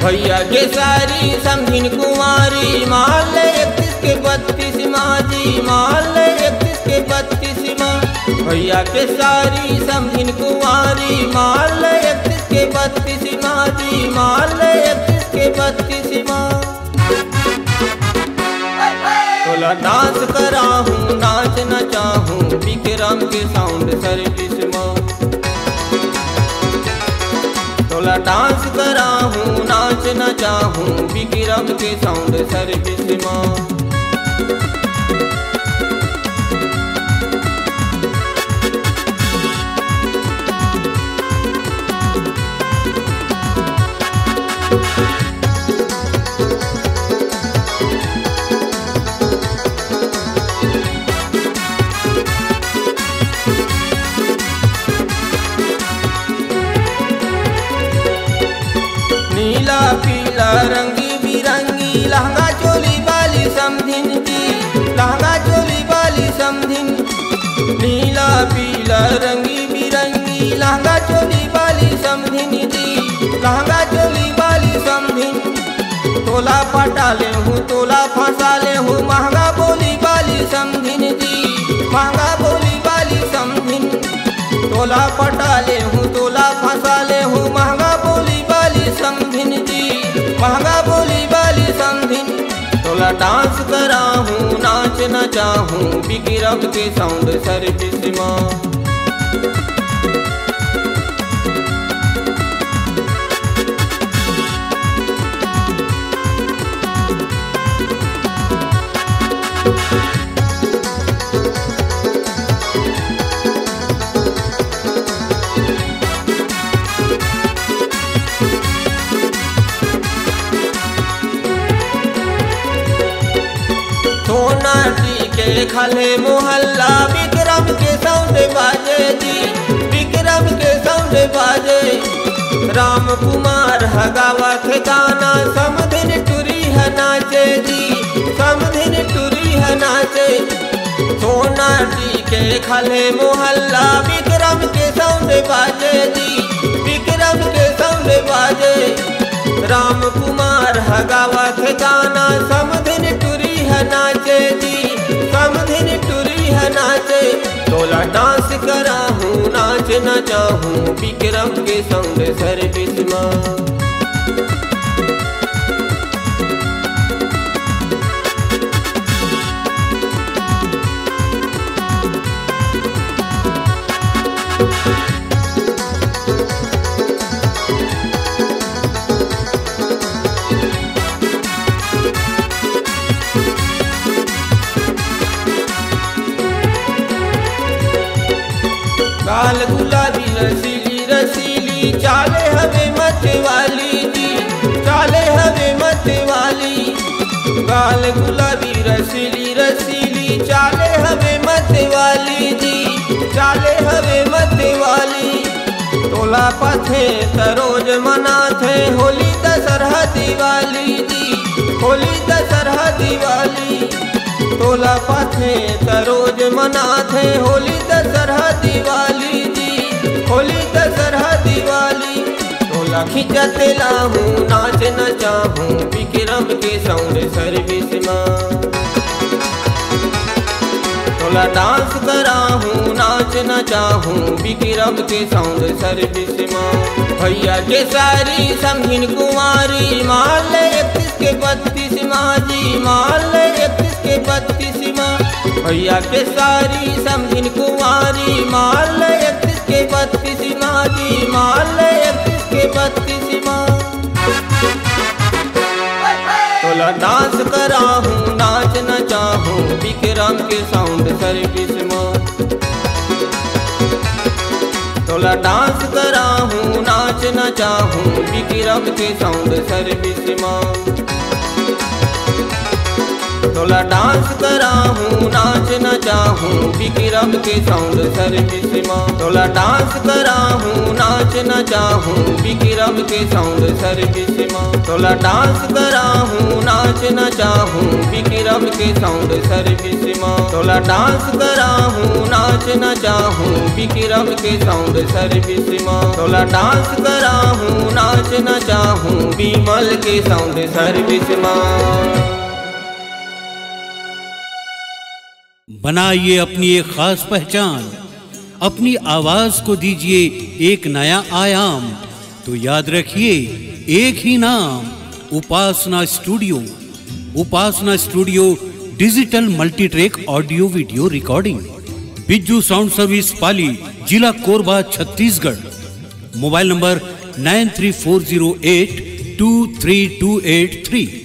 भैया के सारी समझिन कुंवारी माल 31 के 32 माजी माल 31 के 32 माँ। भैया के सारी समझिन कुंवारी माल 31 के 32 माजी माल 31 के 32 माँ। तोला डांस करा हूँ नाच नचा हूँ विक्रम के साउंड सर्विस माँ। तोला डांस करा हूँ नाच नचा हूँ विक्रम के साउंड सर्विस माँ। नीला पीला रंगी बिरंगी लहंगा चोली वाली समधिन जी लहंगा चोली वाली समधिन। नीला पीला रंगी बिरंगी लहंगा चोली वाली समधिन जी लहंगा चोली वाली समधिन। तोला पटा ले हूँ तोला फंसा ले हूँ महंगा बोली वाली समधिन जी महंगा बोली वाली समधिन। तोला पटा ले हूँ तोला फंसा ले हूँ महंगा बोली वाली समधिन जी महंगा बोली वाली समधिन। तोला डांस करा हूँ नाच नचा हूँ विक्रम के साउंड सर्विस माँ। सोना के खले मोहल्ला विक्रम के साउंड बाजे जी विक्रम के साउंड बाजे। राम कुमार हगावा के गाना समधिन टुरी है नाचे जी समधिन टुरी है नाचे। सोना के खले मोहल्ला विक्रम के साउंड बाजे जी विक्रम के साउंड बाजे। राम कुमार हगावा के गाना समधिन टुरी है नाचे जी समधिन टुरी है नाचे। तोला डांस करा हूँ नाच नचा हूँ विक्रम के साउंड सर्विस माँ। गाल गुलाबी रसीली रसीली चाले हवे मत वाली जी चाले हवे मत वाली। गाल गुलाबी रसीली रसीली चाले हवे मत वाली जी चाले हवे मत वाली। तोला पथे तरोज मनाथे होली दशहरा दिवाली जी होली दशहरा दिवाली। तोला पथे तरोज मनाथे होली दशहरा दिवाली जी होली दशहरा दिवाली। तोला खिंचत लाहूँ नाच नचा हूँ विक्रम के साउंड सर्विस माँ। तोला डांस करा हूँ नाच नचा हूँ विक्रम के साउंड सर्विस माँ। भैया के सारी समझिन कुंवारी माल 31 के 32 माजी माल 31 के 32 माँ। भैया के सारी समझिन कुंवारी माल 31 के 32 माजी माल 31 के 32 माँ। तोला डांस करा हूँ नाच नचा हूँ विक्रम के साउंड सर्विस माँ। तोला डांस करा हूँ नाच नचा हूँ विक्रम के साउंड सर्विस माँ। थोड़ा डांस करा हूँ नाच न चाहूँ विक्रम के साउंड सर्विस में। थोड़ा डांस करा हूँ नाच न चाहूँ विक्रम के साउंड सर्विस में। थोड़ा डांस करा हूँ नाच न चाहूँ विक्रम के साउंड सर्विस में। थोड़ा डांस करा हूँ नाच न चाहूँ विक्रम के साउंड सर्विस में। थोड़ा डांस करा हूँ नाच न चाहूँ विमल के साउंड सर्विस में। बनाइए अपनी एक खास पहचान, अपनी आवाज को दीजिए एक नया आयाम। तो याद रखिए एक ही नाम, Upasana studio. Upasana studio digital multi track audio video recording, Bijju sound service Pali, जिला कोरबा, छत्तीसगढ़। Mobile number 9340823283।